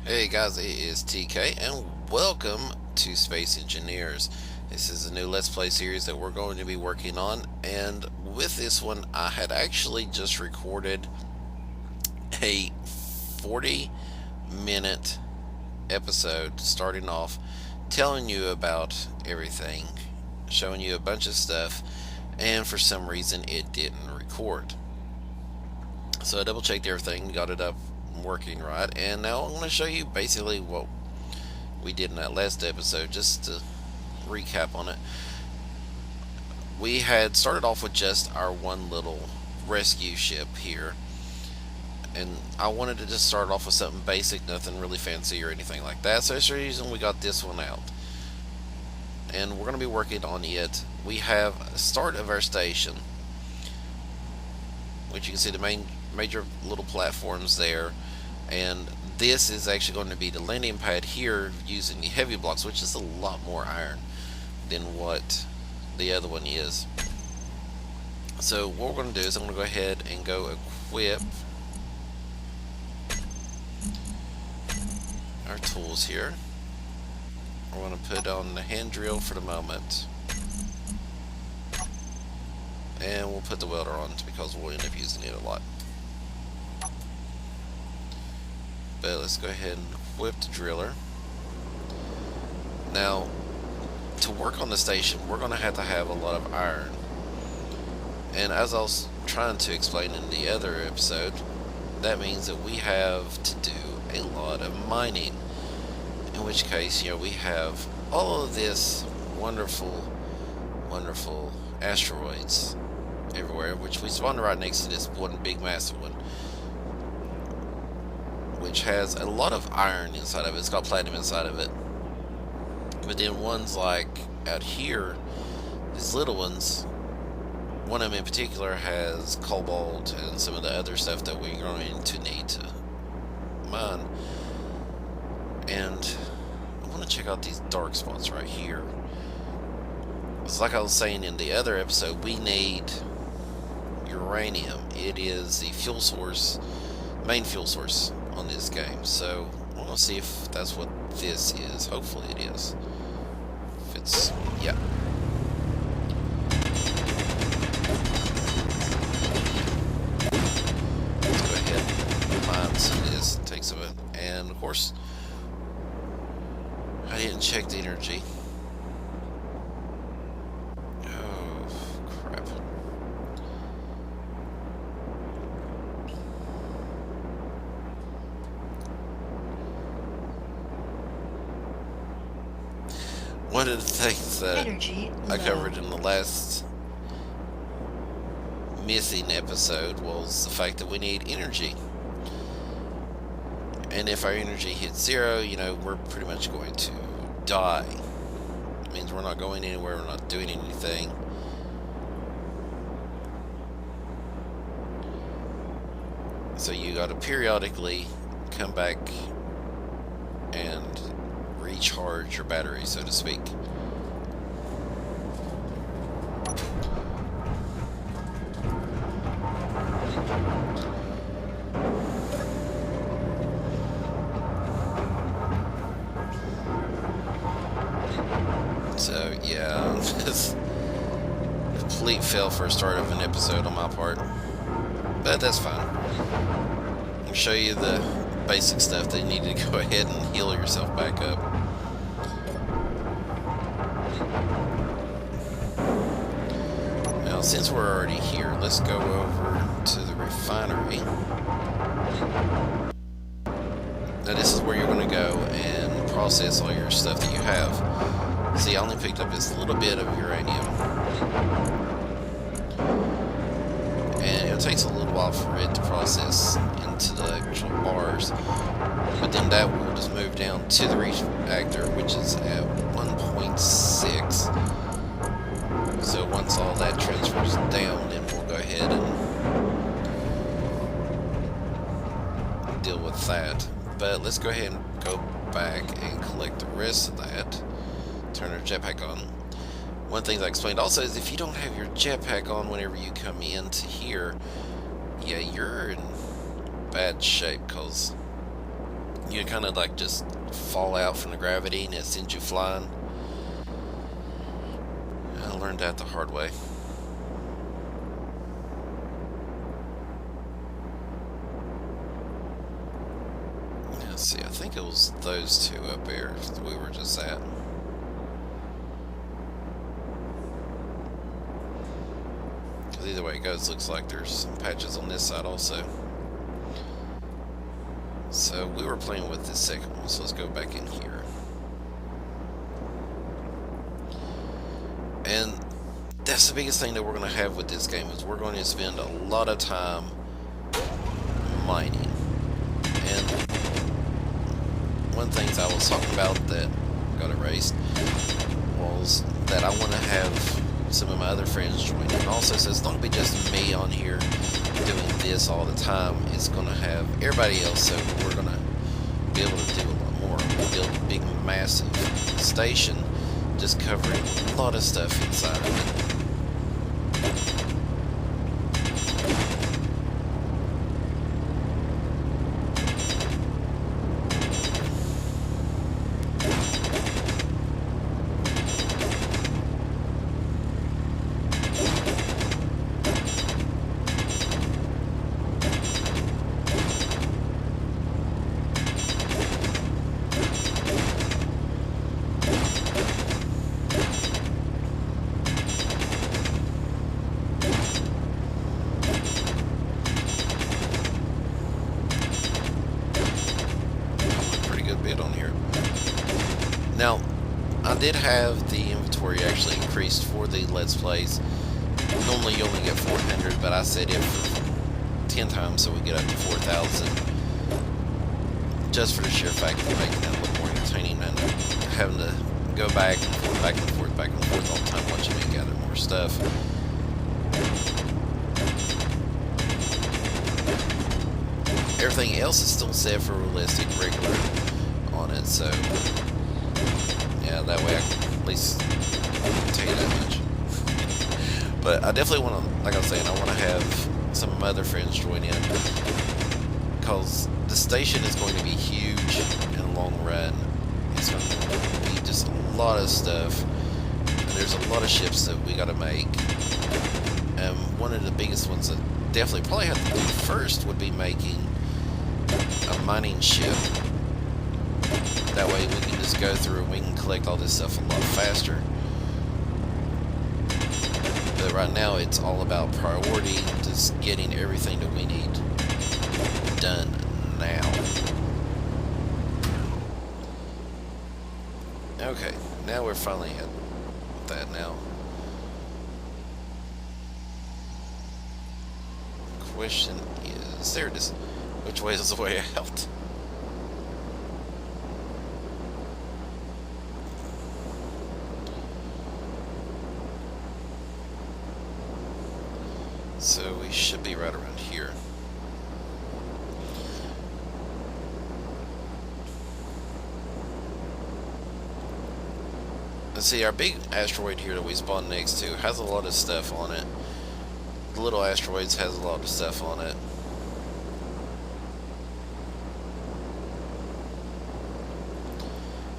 Hey guys, it is TK and welcome to Space Engineers. This is a new Let's Play series that we're going to be working on, and with this one I had actually just recorded a 40-minute episode starting off telling you about everything, showing you a bunch of stuff, and for some reason it didn't record. So I double checked everything, got it up working right, and now I'm going to show you basically what we did in that last episode. Just to recap on it, we had started off with just our one little rescue ship here, and I wanted to just start off with something basic, nothing really fancy or anything like that, so that's the reason we got this one out, and we're going to be working on it. We have a start of our station, which you can see the major little platforms there, and this is actually going to be the landing pad here using the heavy blocks, which is a lot more iron than what the other one is. So what we're going to do is I'm going to go ahead and go equip our tools here. We're going to put on the hand drill for the moment, and we'll put the welder on because we'll end up using it a lot. But let's go ahead and equip the driller. Now, to work on the station, we're going to have a lot of iron. And as I was trying to explain in the other episode, that means that we have to do a lot of mining. In which case, we have all of this wonderful, wonderful asteroids everywhere, which we spawned right next to this one big massive one, which has a lot of iron inside of it. It's got platinum inside of it. But then ones like out here, these little ones, one of them in particular has cobalt and some of the other stuff that we're going to need to mine. And I want to check out these dark spots right here. It's like I was saying in the other episode, we need uranium. It is the fuel source, main fuel source on this game. So I want to see if that's what this is. Hopefully it is. If it's, yeah. Let's go ahead and mine some of this, take some of it. And of course, I didn't check the energy. Oh, crap. One of the things that I covered in the last missing episode was the fact that we need energy. And if our energy hits zero, we're pretty much going to die. It means we're not going anywhere, we're not doing anything. So you got to periodically come back and recharge your battery, so to speak. So yeah, just complete fail for a start of an episode on my part, but that's fine. I'll show you the basic stuff that you need to go ahead and heal yourself back up. Now, since we're already here, let's go over to the refinery. Now, this is where you're going to go and process all your stuff that you have. See, I only picked up this little bit of uranium. And it takes a little while for it to process into the actual bars. But then that will just move down to the reactor, which is at 1.6. So once all that transfers down, then we'll go ahead and deal with that. But let's go ahead and go back and collect the rest of that. Turn our jetpack on. One thing I explained also is if you don't have your jetpack on whenever you come into here, yeah, you're in bad shape, because you kind of like just fall out from the gravity and it sends you flying. I learned that the hard way. Let's see, I think it was those two up there that we were just at. Because either way it goes, looks like there's some patches on this side also. So we were playing with this second one, so let's go back in here. And that's the biggest thing that we're going to have with this game, is we're going to spend a lot of time mining. And one of the things I was talking about that got erased was that I want to have some of my other friends join. And also says it's not going to be just me on here doing this all the time. It's going to have everybody else, so we're going to be able to do a lot more. We'll build a big, massive station just covering a lot of stuff inside of it. Now, I did have the inventory actually increased for the Let's Plays. Normally you only get 400, but I set it for 10 times so we get up to 4,000. Just for the sheer fact of making it a little more entertaining and having to go back and forth, back and forth, back and forth all the time watching me gather more stuff. Everything else is still set for realistic, regular on it, so yeah, that way I can at least tell you that much. But I definitely want to, like I was saying, I want to have some of my other friends join in, because the station is going to be huge in the long run. It's going to be just a lot of stuff, and there's a lot of ships that we got to make. One of the biggest ones that definitely probably have to do first would be making a mining ship. That way we can just go through and we can collect all this stuff a lot faster. But right now it's all about priority, just getting everything that we need done now. Okay, now we're finally at that now. Question is, there it is. Which way is the way out? So we should be right around here. Let's see, our big asteroid here that we spawned next to has a lot of stuff on it. The little asteroids has a lot of stuff on it.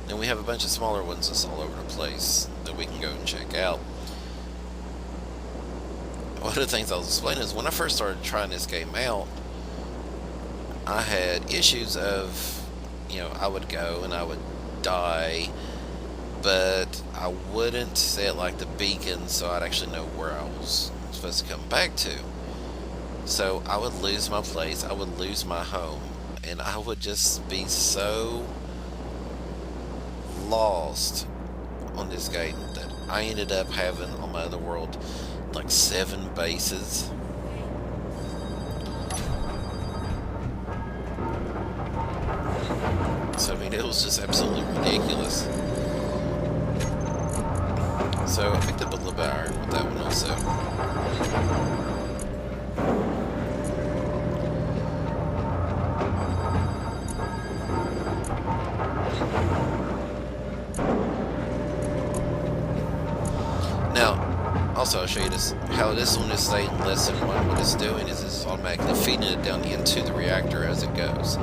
Then we have a bunch of smaller ones that's all over the place that we can go and check out. One of the things I was explaining is when I first started trying this game out, I had issues of, you know, I would go and I would die, but I wouldn't set like the beacon so I'd actually know where I was supposed to come back to. So I would lose my place, I would lose my home, and I would just be so lost on this game that I ended up having on my other world like 7 bases. So I mean, it was just absolutely ridiculous. So I picked up a little bit of iron with that one also. Also, I'll show you this, how this one is staying less than 1. What it's doing is it's automatically feeding it down into the reactor as it goes.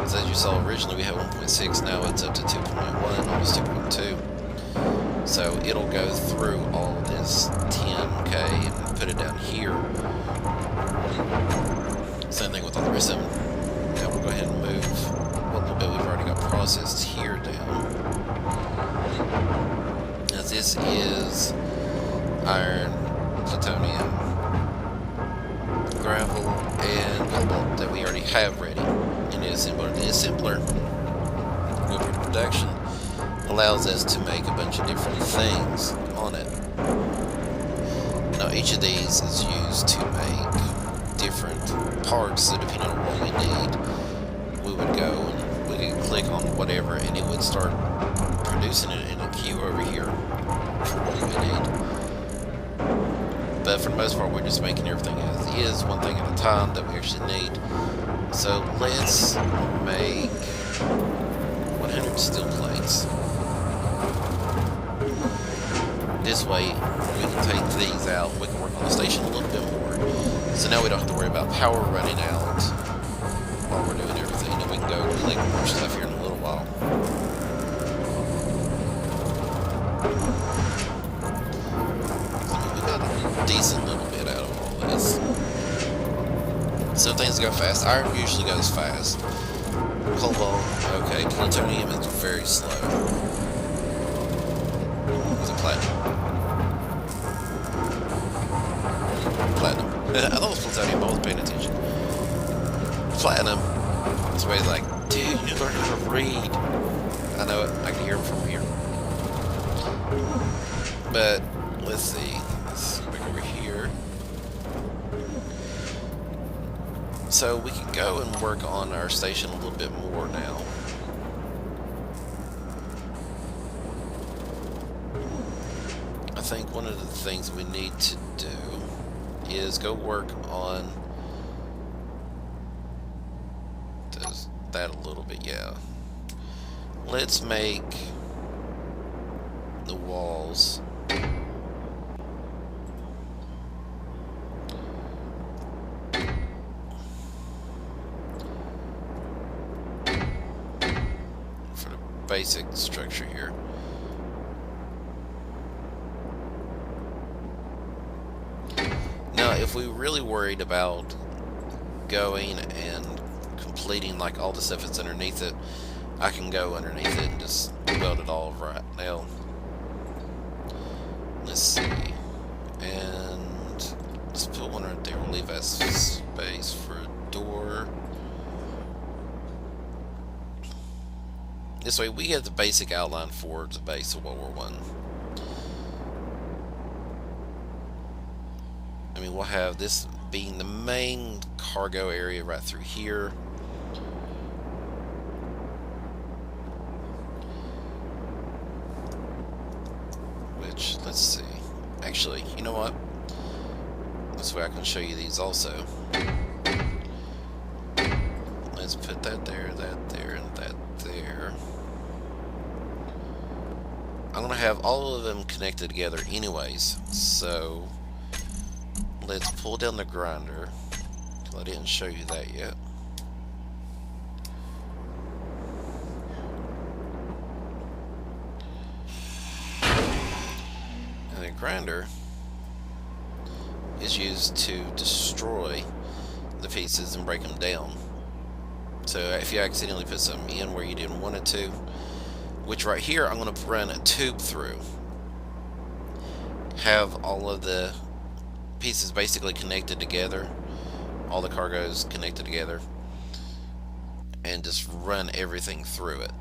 So as you saw originally, we had 1.6, now it's up to 2.1, almost 2.2. So it'll go through all this 10K and put it down here. Same thing with all the rest of them. Now we'll go ahead and move what little bit we've already got processed here down. As this is iron, plutonium, gravel, and cobalt that we already have ready. And the assembler with production allows us to make a bunch of different things on it. Now each of these is used to make different parts, so depending on what we need, we would go and we could click on whatever and it would start producing it in a queue over here for what we need. But for the most part, we're just making everything as is, one thing at a time that we actually need. So let's make 100 steel plates. This way, we can take these out, we can work on the station a little bit more. So now we don't have to worry about power running out while we're doing everything, and we can go collect more stuff here in a little while. So we got a decent little bit out of all this. Some things go fast. Iron usually goes fast. Cobalt, okay. Plutonium is very slow. Is it platinum? Platinum. I thought it was plutonium, I wasn't paying attention. Platinum. This way, like, dude, you learn how to read. I know it. I can hear him from here. But let's see. Let's go back over here. So we can go and work on our station a little bit more now. I think one of the things we need to do is go work on that a little bit, yeah. Let's make the walls for the basic structure here. Now, if we really worried about going and completing like all the stuff that's underneath it, I can go underneath it and just weld it all right now. Let's see, and let's put one right there. We'll leave that space for a door. This way we get the basic outline for the base of World War I. I mean, we'll have this being the main cargo area right through here. Which, let's see. Actually, you know what? This way I can show you these also. Let's put that there, and that there. I'm going to have all of them connected together anyways, so let's pull down the grinder. I didn't show you that yet. And the grinder is used to destroy the pieces and break them down. So if you accidentally put something in where you didn't want it to, which right here I'm going to run a tube through, have all of the pieces basically connected together, all the cargoes connected together, and just run everything through it.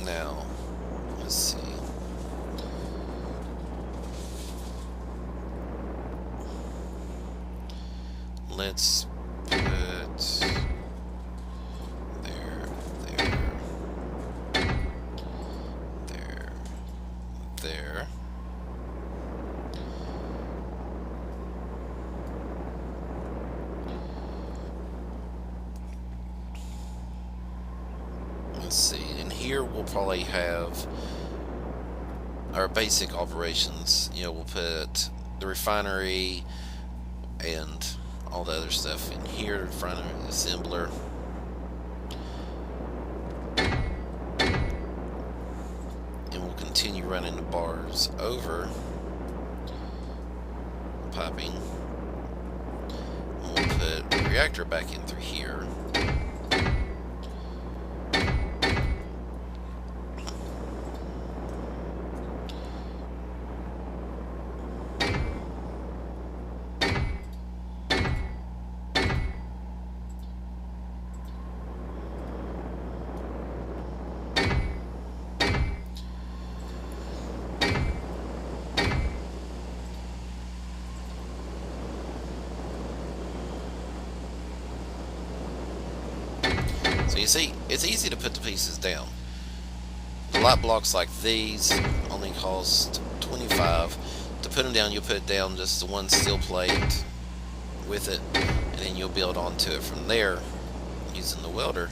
Now, let's see. Let's put there. Let's see, and here we'll probably have our basic operations. You know, we'll put the refinery and all the other stuff in here. Refinery assembler. And we'll continue running the bars over piping. And we'll put the reactor back in through here. So you see, it's easy to put the pieces down. The light blocks like these only cost 25. To put them down, you'll put down just the one steel plate with it, and then you'll build onto it from there using the welder,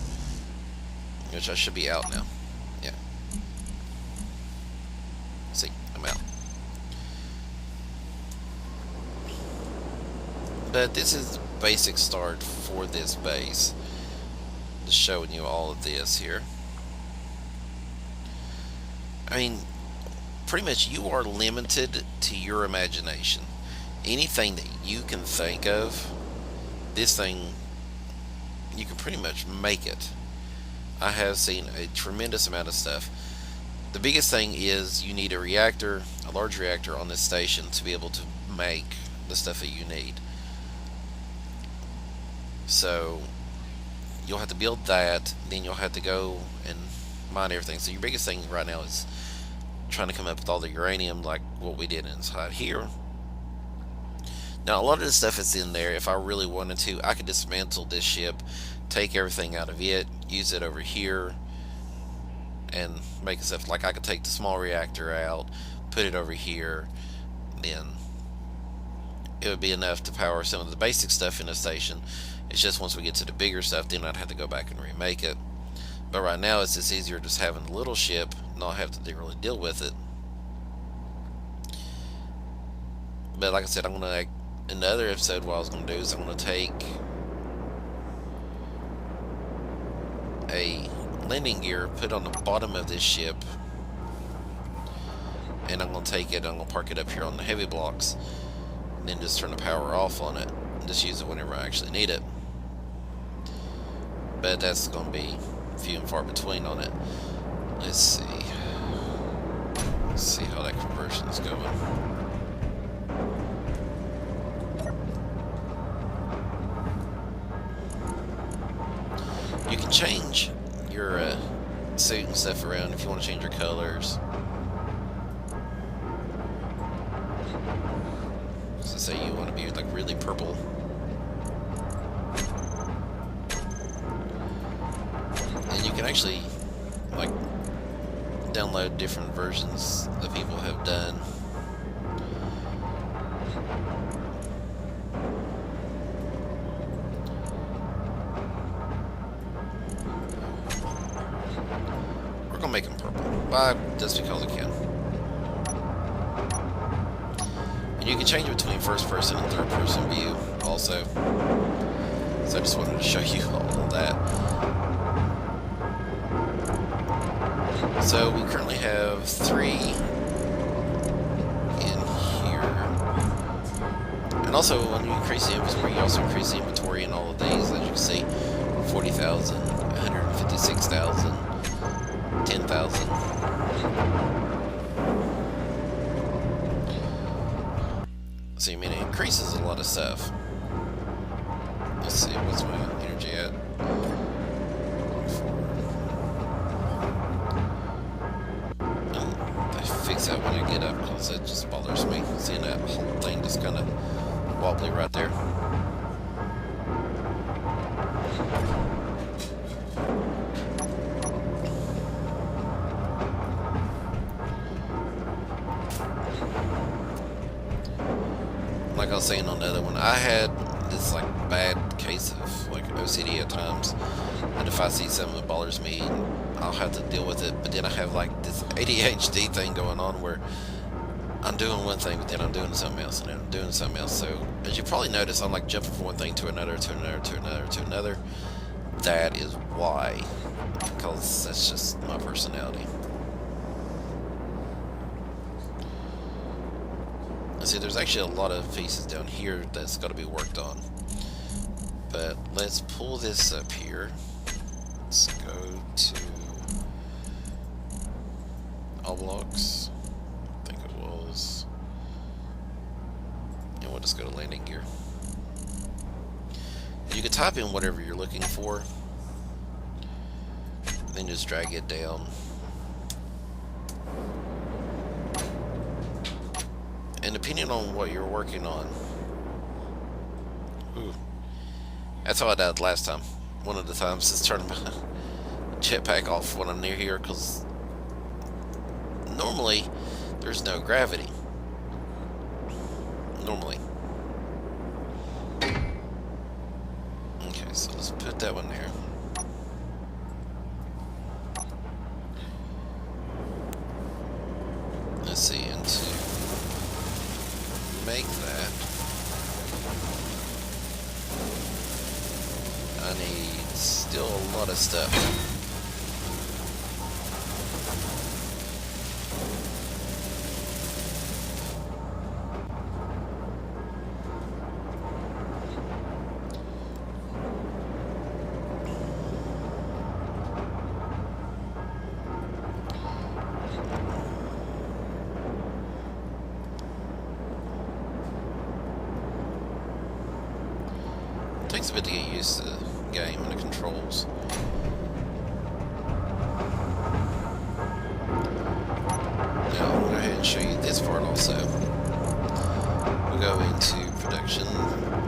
which I should be out now. Yeah. See, I'm out. But this is the basic start for this base. Just showing you all of this here. I mean, pretty much you are limited to your imagination. Anything that you can think of, this thing, you can pretty much make it. I have seen a tremendous amount of stuff. The biggest thing is you need a reactor, a large reactor on this station to be able to make the stuff that you need. So you'll have to build that, then you'll have to go and mine everything. So your biggest thing right now is trying to come up with all the uranium like what we did inside here. Now a lot of the stuff that's in there, if I really wanted to, I could dismantle this ship, take everything out of it, use it over here, and make stuff. Like I could take the small reactor out, put it over here, then it would be enough to power some of the basic stuff in the station. It's just once we get to the bigger stuff, then I'd have to go back and remake it. But right now it's just easier just having a little ship, not have to really deal with it. But like I said, I'm going to, in the other episode, what I was going to do is I'm going to take a landing gear, put it on the bottom of this ship, and I'm going to take it, I'm going to park it up here on the heavy blocks, and then just turn the power off on it, and just use it whenever I actually need it. But that's going to be few and far between on it. Let's see. Let's see how that conversion is going. You can change your suit and stuff around if you want to change your colors. So say you want to be like really purple. And you can actually like download different versions that people have done. We're gonna make them purple. Why? Just because I can. And you can change it between first person and third person view also. So I just wanted to show you all of that. So we currently have 3 in here. And also when you increase the inventory, you also increase the inventory in all of these, as you can see. 40,000, 156,000, 10,000. So I mean it increases a lot of stuff. Let's see, what's my energy at? Fix that when I get up because it just bothers me seeing that whole thing just kind of wobbly right there. Like I was saying on the other one, I had this like bad case of like OCD at times, and if I see something that bothers me, I'll have to deal with it. But then I have like this ADHD thing going on where I'm doing one thing, but then I'm doing something else, and then I'm doing something else. So, as you probably notice, I'm like jumping from one thing to another, to another, to another, to another. That is why, because that's just my personality. See, there's actually a lot of pieces down here that's got to be worked on. But let's pull this up here. Let's go to all blocks. I think it was. And we'll just go to landing gear. You can type in whatever you're looking for, then just drag it down. And depending on what you're working on, ooh, that's how I died last time. One of the times is turning my jetpack off when I'm near here, because normally there's no gravity. Normally. Okay, so let's put that one there. Let's see, and to make that, I need still a lot of stuff. Takes a bit to get used to the game and the controls. Now, I'll go ahead and show you this part also. We'll go into production,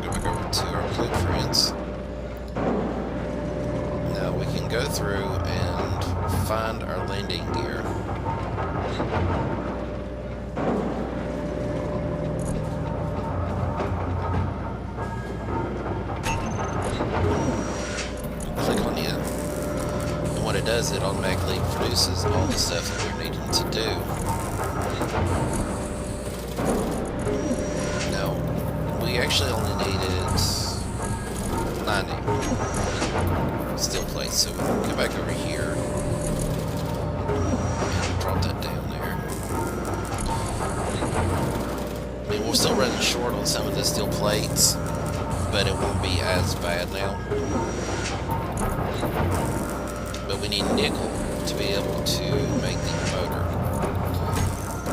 go back over to our blueprints. Now we can go through and find our landing gear. It does, it automatically produces all the stuff that we're needing to do. Now, we actually only needed 90 steel plates, so we can go back over here and drop that down there. I mean, we're still running short on some of the steel plates, but it won't be as bad now. But we need nickel to be able to make the motor.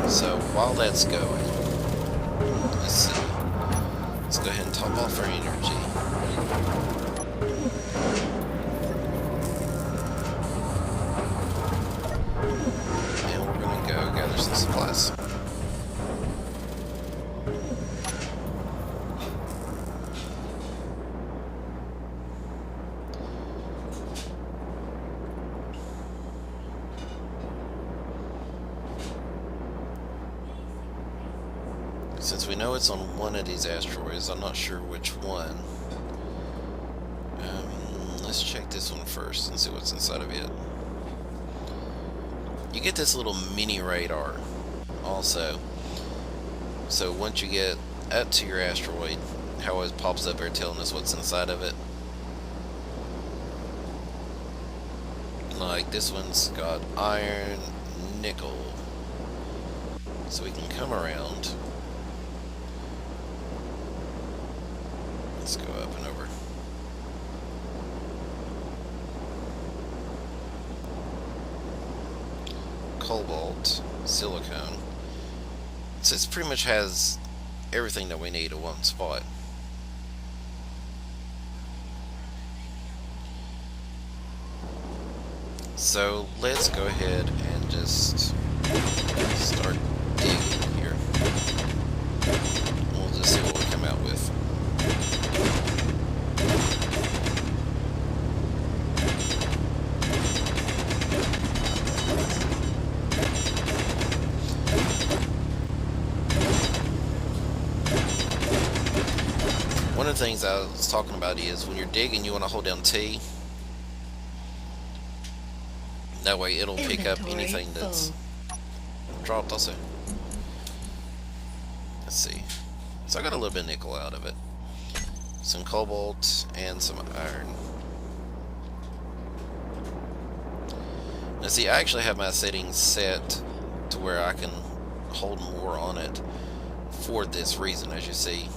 So while that's going, let's see. Let's go ahead and top off our energy. And we're going to go gather some supplies. Since we know it's on one of these asteroids, I'm not sure which one. Let's check this one first and see what's inside of it. You get this little mini radar also. So once you get up to your asteroid, how it pops up there telling us what's inside of it. Like this one's got iron, nickel. So we can come around. Let's go up and over. Cobalt, silicone. So this pretty much has everything that we need in one spot. So let's go ahead and just start digging here. We'll just see what we come out with. One of the things I was talking about is when you're digging, you want to hold down T. That way it'll pick up anything that's dropped also. let's see. So I got a little bit of nickel out of it. Some cobalt and some iron. Now see, I actually have my settings set to where I can hold more on it for this reason, as you see.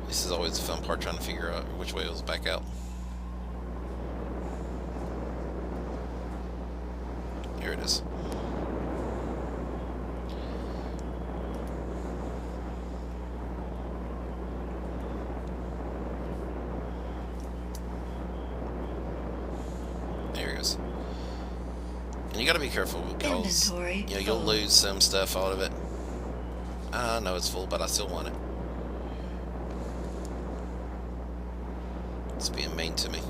This is always the fun part, trying to figure out which way it was back out. Here it is. There it goes. And you gotta be careful because you'll lose some stuff out of it. I know it's full, but I still want it. It's being mean to me.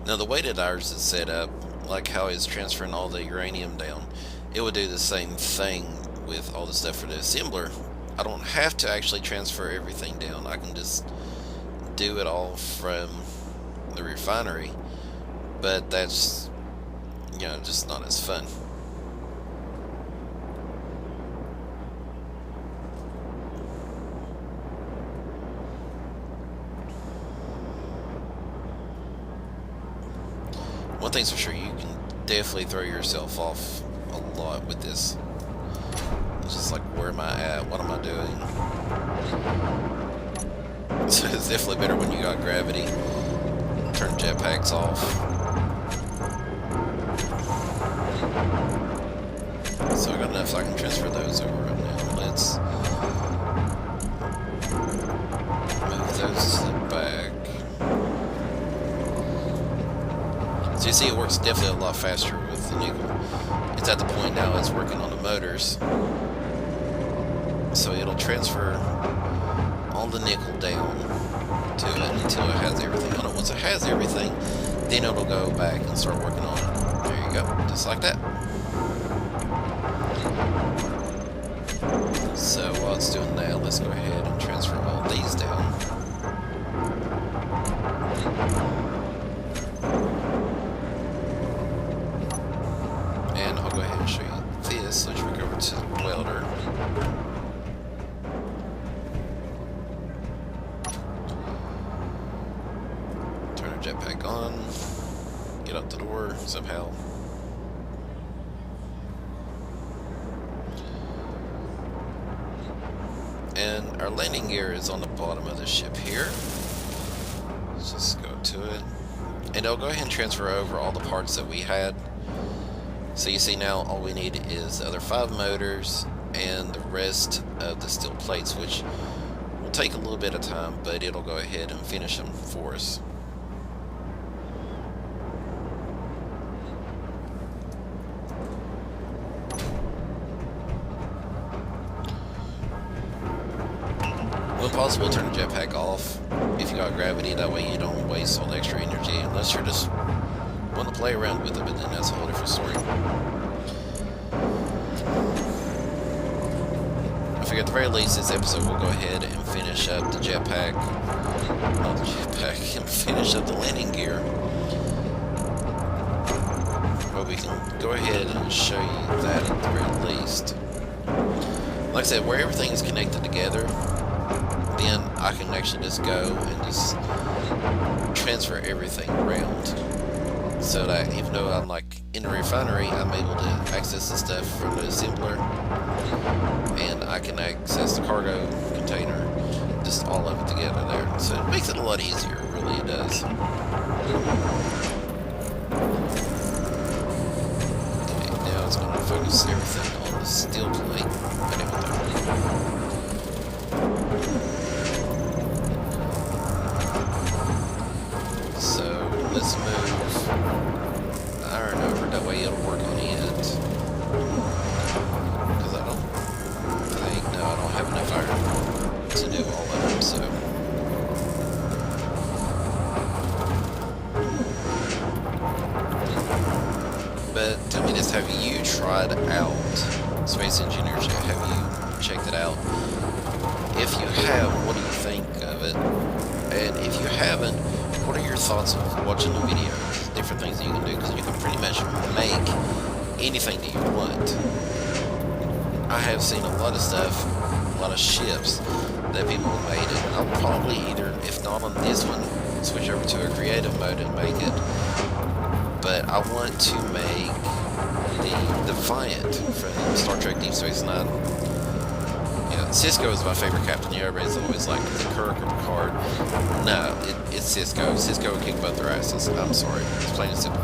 Now the way that ours is set up, like how it's transferring all the uranium down, it would do the same thing with all the stuff for the assembler. I don't have to actually transfer everything down. I can just do it all from the refinery, but that's, you know, just not as fun. One thing's for sure, you can definitely throw yourself off a lot with this. It's just like, where am I at? What am I doing? So it's definitely better when you got gravity. Turn jetpacks off. So I got enough so I can transfer those over right now. Let's move those to the back. So you see, it works definitely a lot faster with the nickel. It's at the point now it's working on the motors. So it'll transfer all the nickel down to it until it has everything on it. Once it has everything, then it'll go back and start working on it. There you go, just like that. So while it's doing that, let's go ahead and transfer all these down. And I'll go ahead and show you this. Let's go over to the welder. Jetpack on, get out the door somehow. And our landing gear is on the bottom of the ship here. Let's just go to it. And it'll go ahead and transfer over all the parts that we had. So you see now all we need is the other 5 motors and the rest of the steel plates, which will take a little bit of time, but it'll go ahead and finish them for us. When possible, turn the jetpack off if you got gravity. That way you don't waste all the extra energy, unless you're just want to play around with it, but then that's a whole different story. I figure at the very least this episode will go ahead and finish up the jetpack, not the jetpack, and finish up the landing gear. But we can go ahead and show you that at the very least. Like I said, where everything is connected together, then I can actually just go and just transfer everything around. So that even though I'm like in the refinery, I'm able to access the stuff from the assembler, and I can access the cargo container, just all of it together there. So it makes it a lot easier, really it does. Okay, now it's going to focus everything on the steel plate. So let's move iron over, that way it'll work on it. Because I don't think, no, I don't have enough iron to do all of them, so. you tried out Space Engineers yet? Have you checked it out? If you have, what do you think of it? And if you haven't, what are your thoughts of watching the videos? Different things that you can do, because you can pretty much make anything that you want. I have seen a lot of stuff, a lot of ships that people have made, and I'll probably either, if not on this one, switch over to a creative mode and make it. But I want to make the Defiant from Star Trek Deep Space Nine. Sisko is my favorite captain. Everybody's always like, is it Kirk or Picard? No, it's Sisko. Sisko would kick both their asses. I'm sorry. It's plain and simple.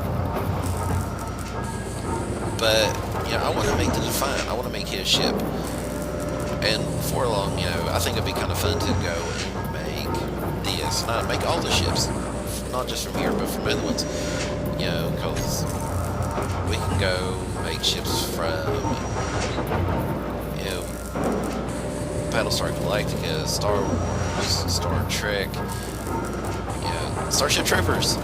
But, I want to make the Defiant. I want to make his ship. And before long, I think it'd be kind of fun to go and make DS9. Make all the ships. Not just from here, but from other ones. Because we can go make ships from, Battlestar Galactica, Star Wars, Star Trek, Starship Troopers.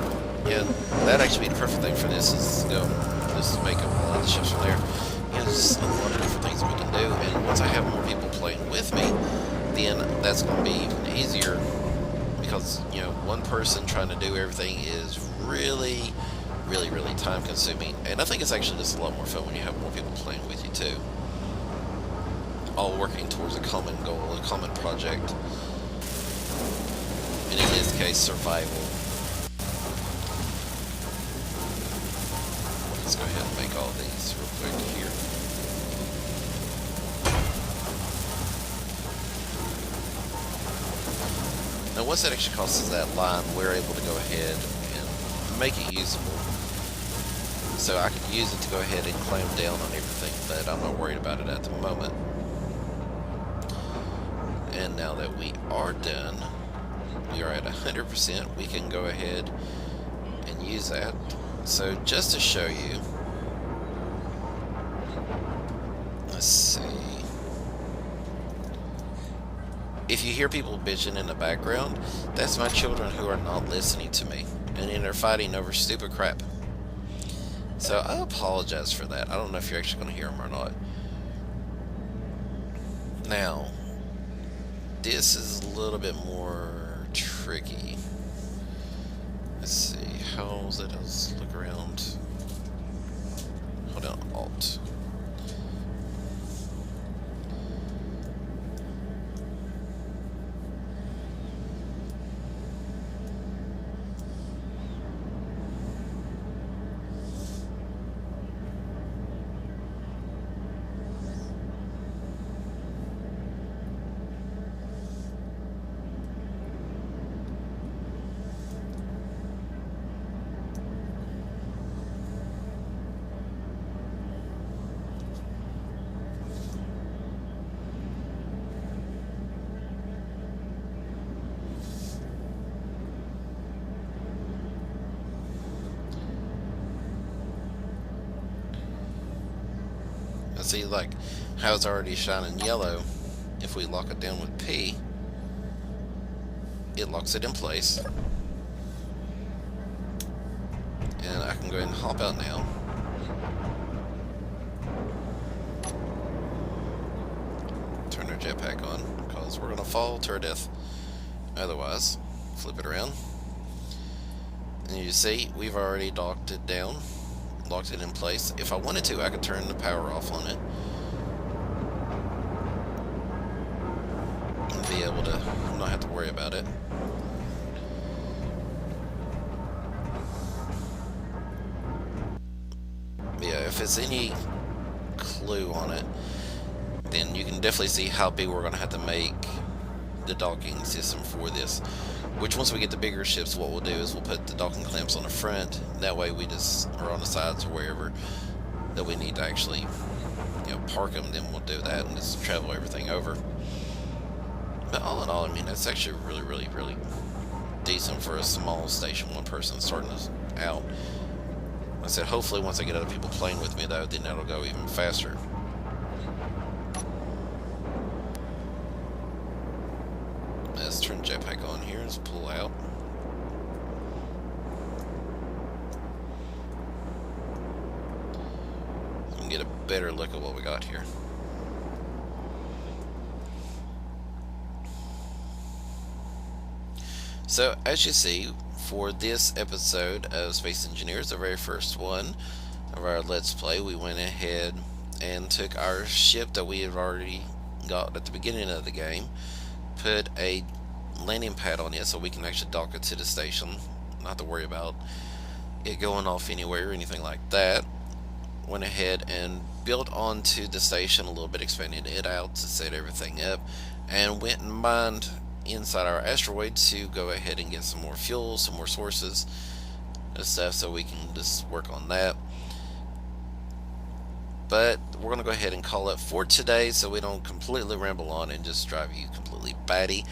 That'd actually be the perfect thing for this, is just make a lot of the ships from there. Just a lot of different things we can do, and once I have more people playing with me, then that's going to be even easier, because, one person trying to do everything is really, really, really time consuming, and I think it's actually just a lot more fun when you have more people playing with you too. All working towards a common goal, a common project. And in this case, survival. Let's go ahead and make all these real quick here. Now once that actually crosses that line, we're able to go ahead and make it usable. So I can use it to go ahead and clamp down on everything, but I'm not worried about it at the moment. And now that we are done, we are at 100%, we can go ahead and use that. So just to show you, let's see. If you hear people bitching in the background, that's my children who are not listening to me, and then they're fighting over stupid crap. So I apologize for that. I don't know if you're actually going to hear them or not. Now, this is a little bit more tricky. Let's see, how's it? Let's look around. Hold down Alt. See, like how it's already shining yellow. If we lock it down with P, it locks it in place, and I can go ahead and hop out now. Turn our jetpack on, because we're gonna fall to our death otherwise. Flip it around, and you see we've already docked it down, locked it in place. If I wanted to, I could turn the power off on it and be able to not have to worry about it. Yeah, if it's any clue on it, then you can definitely see how big we're going to have to make the docking system for this. Which, once we get the bigger ships, what we'll do is we'll put the docking clamps on the front. That way we just, or on the sides or wherever that we need to actually, park them. Then we'll do that and just travel everything over. But all in all, I mean, that's actually really, really, really decent for a small station. One person starting us out. Like I said, hopefully once I get other people playing with me, though, then that'll go even faster. Let's turn jetpack on here. Let's pull out. can get a better look at what we got here. So as you see, for this episode of Space Engineers, the very first one of our Let's Play, we went ahead and took our ship that we had already got at the beginning of the game, put a landing pad on it so we can actually dock it to the station, not to worry about it going off anywhere or anything like that. Went ahead and built onto the station a little bit, expanded it out to set everything up, and went and mined inside our asteroid to go ahead and get some more fuel, some more sources and stuff, so we can just work on that. But we're going to go ahead and call it for today so we don't completely ramble on and just drive you completely batty.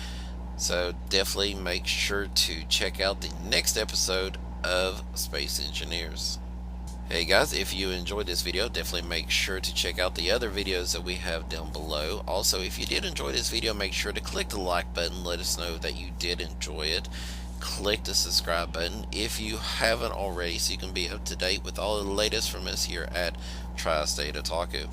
So definitely make sure to check out the next episode of Space Engineers. Hey guys, if you enjoyed this video, definitely make sure to check out the other videos that we have down below. Also, if you did enjoy this video, make sure to click the like button, let us know that you did enjoy it. Click the subscribe button if you haven't already, so you can be up to date with all the latest from us here at Tri-State Otaku.